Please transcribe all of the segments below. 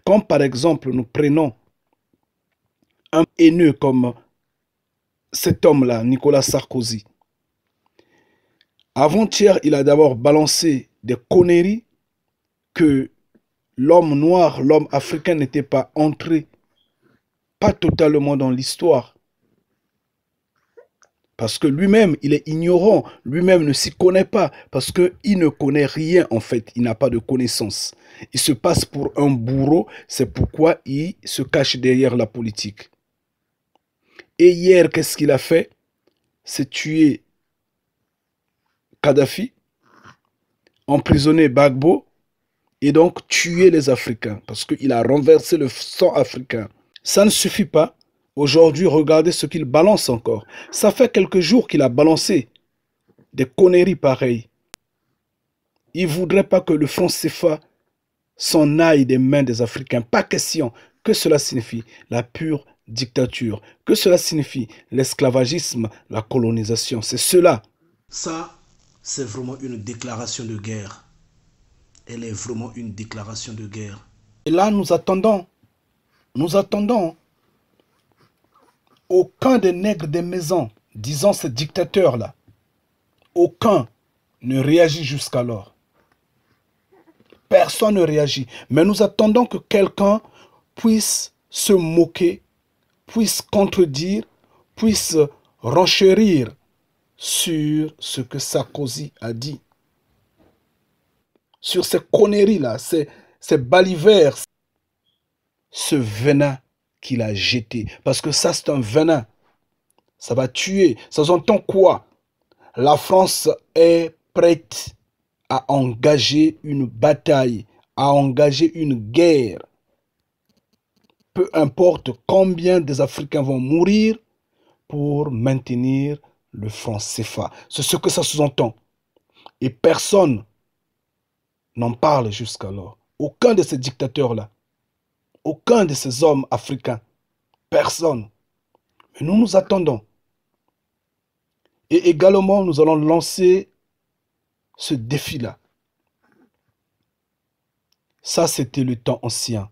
Comme par exemple, nous prenons un haineux comme cet homme-là, Nicolas Sarkozy. Avant-hier, il a d'abord balancé des conneries que l'homme noir, l'homme africain n'était pas entré, pas totalement dans l'histoire. Parce que lui-même, il est ignorant, lui-même ne s'y connaît pas, parce qu'il ne connaît rien en fait, il n'a pas de connaissances. Il se passe pour un bourreau, c'est pourquoi il se cache derrière la politique. Et hier, qu'est-ce qu'il a fait? C'est tuer Kadhafi, emprisonner Gbagbo, et donc tuer les Africains, parce qu'il a renversé le sang africain. Ça ne suffit pas. Aujourd'hui, regardez ce qu'il balance encore. Ça fait quelques jours qu'il a balancé des conneries pareilles. Il ne voudrait pas que le franc CFA s'en aille des mains des Africains. Pas question. Que cela signifie? La pure dictature. Que cela signifie? L'esclavagisme, la colonisation. C'est cela. Ça, c'est vraiment une déclaration de guerre. Elle est vraiment une déclaration de guerre. Et là, nous attendons. Nous attendons. Aucun des nègres des maisons, disons ces dictateurs-là, aucun ne réagit jusqu'alors. Personne ne réagit. Mais nous attendons que quelqu'un puisse se moquer, puisse contredire, puisse renchérir sur ce que Sarkozy a dit. Sur ces conneries-là, ces balivernes, ce venin qu'il a jeté. Parce que ça, c'est un venin. Ça va tuer. Ça s'entend quoi? La France est prête à engager une bataille, à engager une guerre. Peu importe combien des Africains vont mourir pour maintenir le franc CFA. C'est ce que ça sous-entend. Et personne n'en parle jusqu'alors. Aucun de ces dictateurs-là. Aucun de ces hommes africains. Personne. Mais nous nous attendons. Et également, nous allons lancer ce défi-là. Ça, c'était le temps ancien.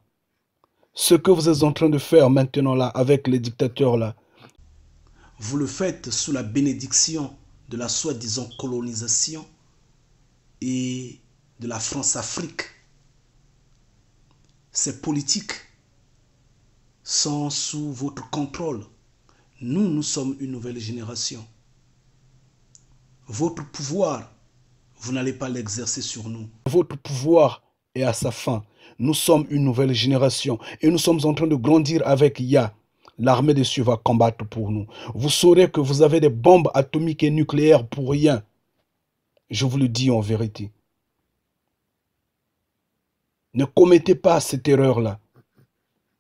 Ce que vous êtes en train de faire maintenant là, avec les dictateurs là, vous le faites sous la bénédiction de la soi-disant colonisation et de la France-Afrique. Ces politiques sont sous votre contrôle. Nous, nous sommes une nouvelle génération. Votre pouvoir, vous n'allez pas l'exercer sur nous. Votre pouvoir est à sa fin. Nous sommes une nouvelle génération et nous sommes en train de grandir avec Ya. L'armée des cieux va combattre pour nous. Vous saurez que vous avez des bombes atomiques et nucléaires pour rien. Je vous le dis en vérité. Ne commettez pas cette erreur-là.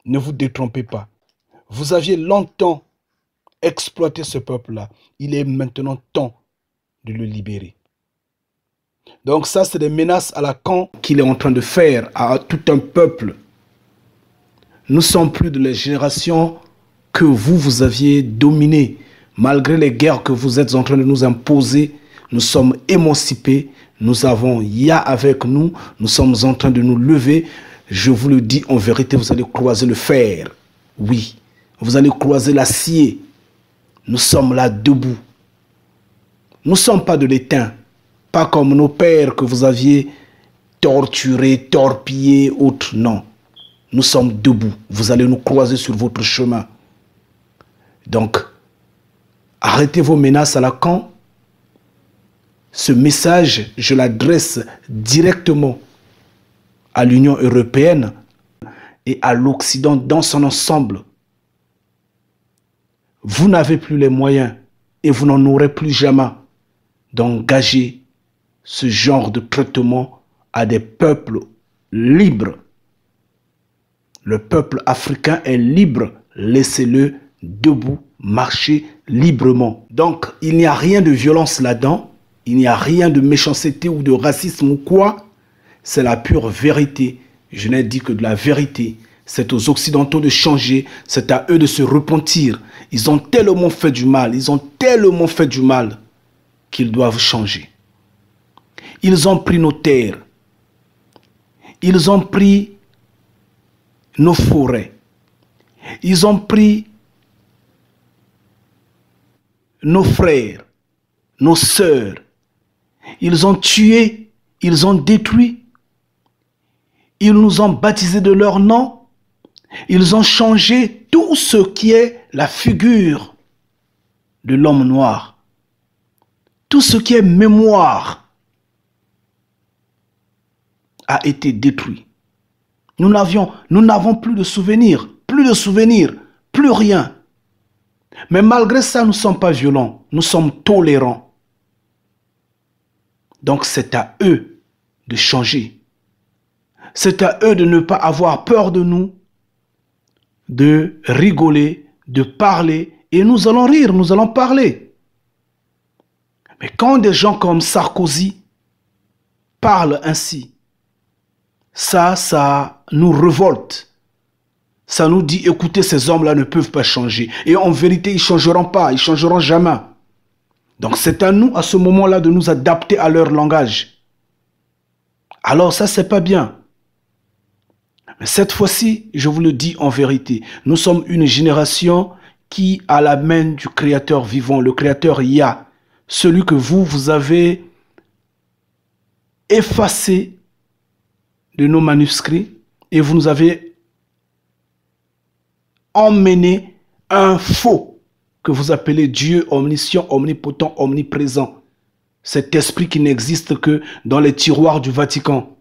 Ne vous détrompez pas. Vous aviez longtemps exploité ce peuple-là. Il est maintenant temps de le libérer. Donc ça, c'est des menaces à la con qu'il est en train de faire à tout un peuple. Nous ne sommes plus de la génération que vous aviez dominée. Malgré les guerres que vous êtes en train de nous imposer, nous sommes émancipés. Nous avons Ya avec nous. Nous sommes en train de nous lever. Je vous le dis en vérité, vous allez croiser le fer. Oui, vous allez croiser l'acier. Nous sommes là debout. Nous ne sommes pas de l'étain. Pas comme nos pères que vous aviez torturés, torpillés, autres. Non. Nous sommes debout. Vous allez nous croiser sur votre chemin. Donc, arrêtez vos menaces à la con. Ce message, je l'adresse directement à l'Union européenne et à l'Occident dans son ensemble. Vous n'avez plus les moyens et vous n'en aurez plus jamais d'engager ce genre de traitement à des peuples libres. Le peuple africain est libre. Laissez-le debout, marcher librement. Donc, il n'y a rien de violence là-dedans. Il n'y a rien de méchanceté ou de racisme ou quoi. C'est la pure vérité. Je n'ai dit que de la vérité. C'est aux Occidentaux de changer. C'est à eux de se repentir. Ils ont tellement fait du mal. Ils ont tellement fait du mal qu'ils doivent changer. Ils ont pris nos terres. Ils ont pris nos forêts. Ils ont pris nos frères, nos sœurs. Ils ont tué, ils ont détruit. Ils nous ont baptisés de leur nom. Ils ont changé tout ce qui est la figure de l'homme noir. Tout ce qui est mémoire a été détruit. Nous n'avons plus de souvenirs, plus rien. Mais malgré ça, nous ne sommes pas violents, nous sommes tolérants. Donc c'est à eux de changer. C'est à eux de ne pas avoir peur de nous, de rigoler, de parler, et nous allons rire, nous allons parler. Mais quand des gens comme Sarkozy parlent ainsi, ça nous révolte. Ça nous dit, écoutez, ces hommes-là ne peuvent pas changer. Et en vérité, ils ne changeront pas, ils ne changeront jamais. Donc c'est à nous, à ce moment-là, de nous adapter à leur langage. Alors ça, c'est pas bien. Mais cette fois-ci, je vous le dis en vérité, nous sommes une génération qui a la main du Créateur vivant, le Créateur Yah, celui que vous avez effacé de nos manuscrits et vous nous avez emmené un faux que vous appelez Dieu omniscient, omnipotent, omniprésent. Cet esprit qui n'existe que dans les tiroirs du Vatican.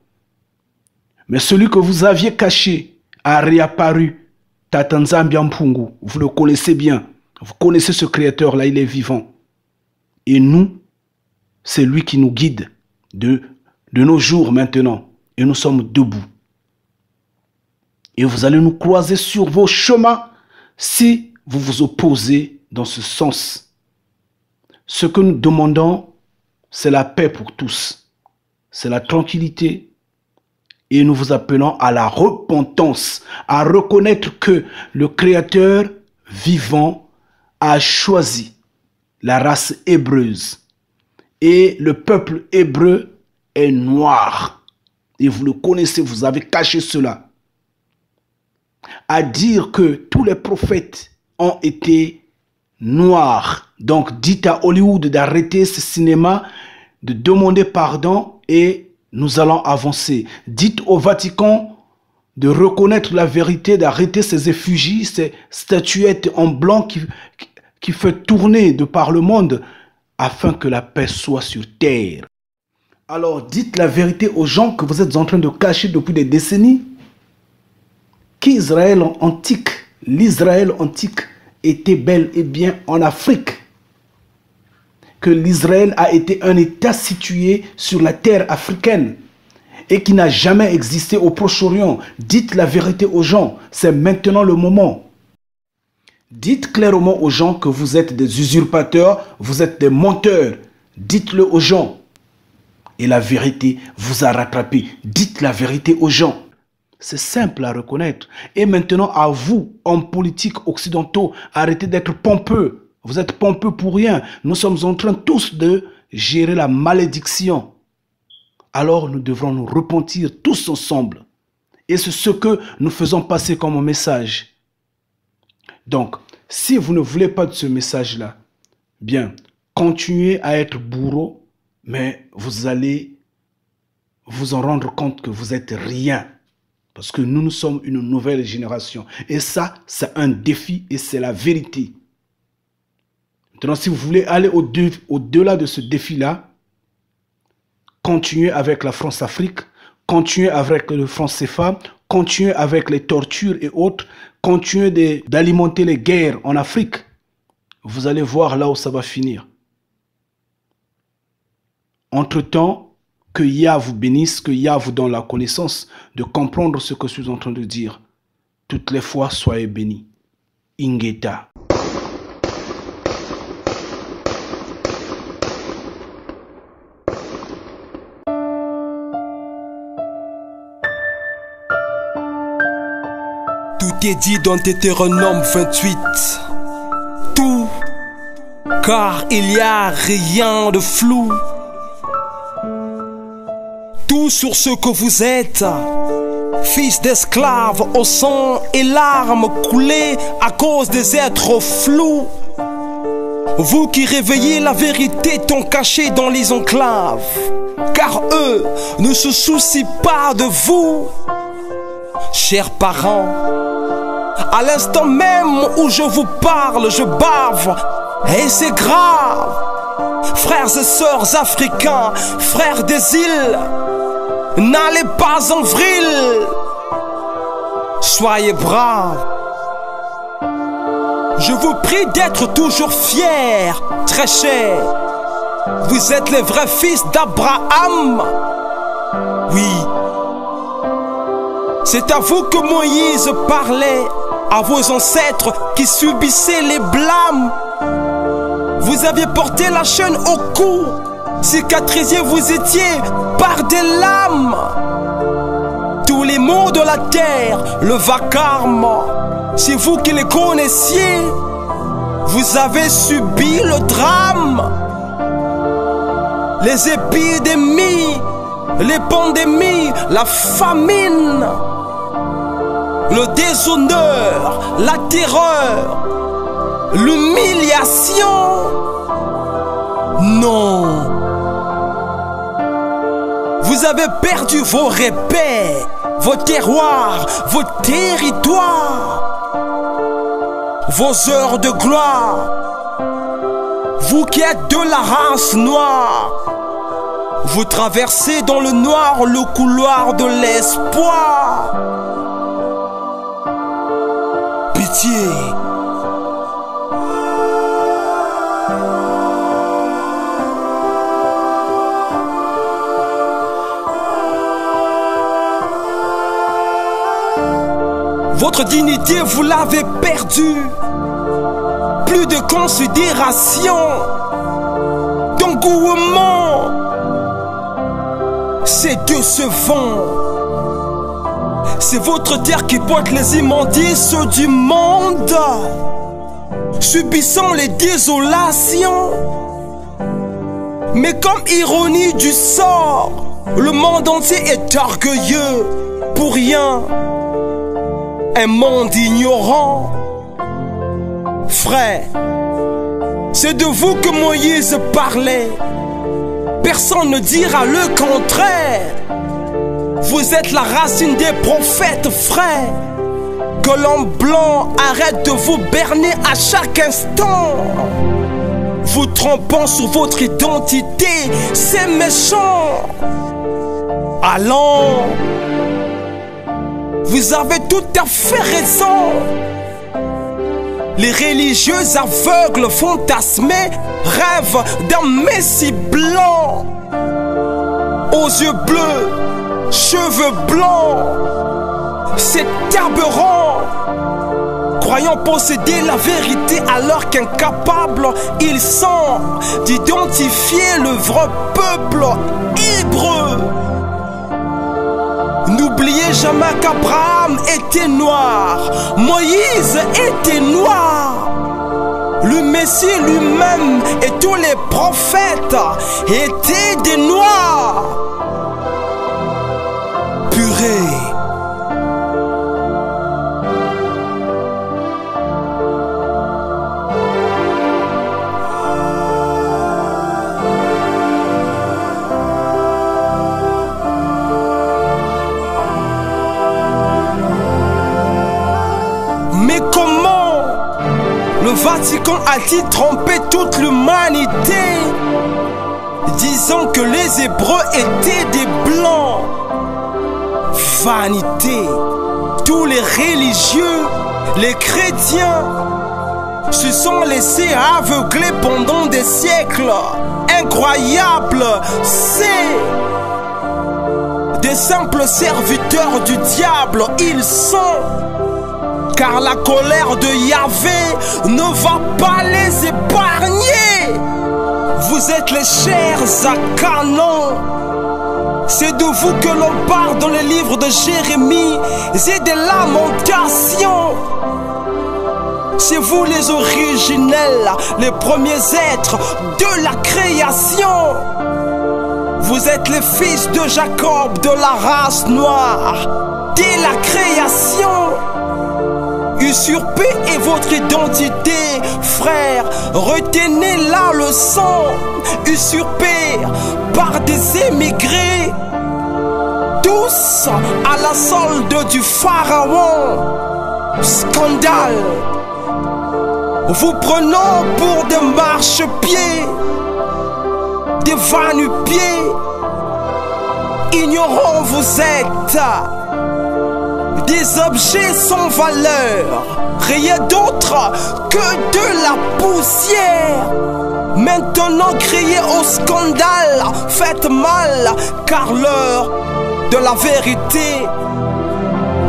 Mais celui que vous aviez caché a réapparu. Tatanzambia Mpungu, vous le connaissez bien. Vous connaissez ce créateur-là, il est vivant. Et nous, c'est lui qui nous guide de nos jours maintenant. Et nous sommes debout. Et vous allez nous croiser sur vos chemins si vous vous opposez dans ce sens. Ce que nous demandons, c'est la paix pour tous. C'est la tranquillité. Et nous vous appelons à la repentance, à reconnaître que le Créateur vivant a choisi la race hébreuse. Et le peuple hébreu est noir. Et vous le connaissez, vous avez caché cela. À dire que tous les prophètes ont été noirs. Donc dites à Hollywood d'arrêter ce cinéma, de demander pardon et nous allons avancer. Dites au Vatican de reconnaître la vérité, d'arrêter ces effigies, ces statuettes en blanc qui fait tourner de par le monde afin que la paix soit sur terre. Alors dites la vérité aux gens que vous êtes en train de cacher depuis des décennies. Qu'Israël antique, l'Israël antique était bel et bien en Afrique. Que l'Israël a été un État situé sur la terre africaine et qui n'a jamais existé au Proche-Orient. Dites la vérité aux gens, c'est maintenant le moment. Dites clairement aux gens que vous êtes des usurpateurs, vous êtes des menteurs. Dites-le aux gens. Et la vérité vous a rattrapé. Dites la vérité aux gens. C'est simple à reconnaître. Et maintenant, à vous, hommes politiques occidentaux, arrêtez d'être pompeux. Vous êtes pompeux pour rien. Nous sommes en train tous de gérer la malédiction. Alors nous devrons nous repentir tous ensemble. Et c'est ce que nous faisons passer comme message. Donc, si vous ne voulez pas de ce message-là, bien, continuez à être bourreau, mais vous allez vous en rendre compte que vous êtes rien. Parce que nous sommes une nouvelle génération. Et ça, c'est un défi et c'est la vérité. Maintenant, si vous voulez aller au-delà de ce défi-là, continuez avec la France-Afrique, continuez avec le franc CFA, continuez avec les tortures et autres, continuez d'alimenter les guerres en Afrique. Vous allez voir là où ça va finir. Entre-temps, que Yah vous bénisse, que Yah vous donne la connaissance de comprendre ce que je suis en train de dire. Toutes les fois, soyez bénis. Ingeta. Tout est dit dans Deutéronome 28. Tout, car il n'y a rien de flou. Tout sur ce que vous êtes, Fils d'esclaves au sang et larmes coulées à cause des êtres flous. Vous qui réveillez la vérité tant cachée dans les enclaves, car eux ne se soucient pas de vous. Chers parents, à l'instant même où je vous parle, je bave, et c'est grave. Frères et sœurs africains, frères des îles, n'allez pas en vrille, soyez braves. Je vous prie d'être toujours fiers, très chers. Vous êtes les vrais fils d'Abraham. Oui, c'est à vous que Moïse parlait, à vos ancêtres qui subissaient les blâmes. Vous aviez porté la chaîne au cou, cicatrisé vous étiez par des lames. Tous les maux de la terre, le vacarme, c'est vous qui les connaissiez. Vous avez subi le drame. Les épidémies, les pandémies, la famine, le déshonneur, la terreur, l'humiliation. Non. Vous avez perdu vos repères, vos terroirs, vos territoires, vos heures de gloire. Vous qui êtes de la race noire, vous traversez dans le noir le couloir de l'espoir. Pitié. Votre dignité, vous l'avez perdue. Plus de considération, d'engouement. C'est décevant. C'est votre terre qui porte les immondices du monde, subissant les désolations. Mais comme ironie du sort, le monde entier est orgueilleux pour rien. Un monde ignorant. Frère, c'est de vous que Moïse parlait. Personne ne dira le contraire. Vous êtes la racine des prophètes, frère. Que l'homme blanc arrête de vous berner à chaque instant, vous trompant sur votre identité, c'est méchant. Allons, vous avez tout à fait raison. Les religieux aveugles fantasmés rêvent d'un messie blanc, aux yeux bleus, cheveux blancs. C'est aberrant. Croyant posséder la vérité alors qu'incapables ils sont d'identifier le vrai peuple hébreu. N'oubliez jamais qu'Abraham était noir, Moïse était noir, le Messie lui-même et tous les prophètes étaient des noirs. Purée. Mais comment le Vatican a-t-il trompé toute l'humanité, disant que les Hébreux étaient des Blancs? Vanité. Tous les religieux, les chrétiens, se sont laissés aveugler pendant des siècles. Incroyable, c'est des simples serviteurs du diable, ils sont. Car la colère de Yahvé ne va pas les épargner. Vous êtes les chers à Canaan. C'est de vous que l'on parle dans les livres de Jérémie et des lamentations. C'est vous les originels, les premiers êtres de la création. Vous êtes les fils de Jacob, de la race noire, dès la création. Usurper est votre identité, frère. Retenez la leçon. Usurpés par des émigrés, tous à la solde du pharaon. Scandale. Vous prenons pour des marchepieds, des va-nu-pieds. Ignorants vous êtes, des objets sans valeur, rien d'autre que de la poussière. Maintenant criez au scandale, faites mal, car l'heure de la vérité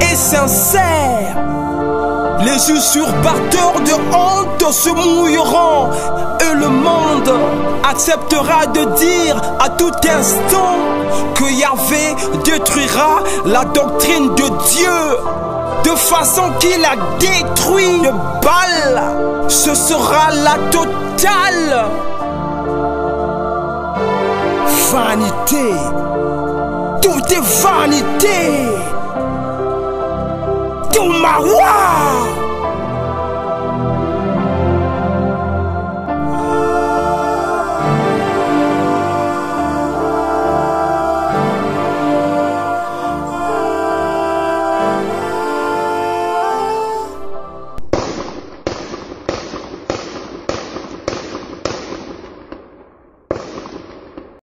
est sincère. Les usurpateurs de honte se mouilleront et le monde acceptera de dire à tout instant que Yahvé détruira la doctrine de Dieu de façon qu'il a détruit le Baal. Ce sera la totale vanité. Tout est vanité. Tout mawa.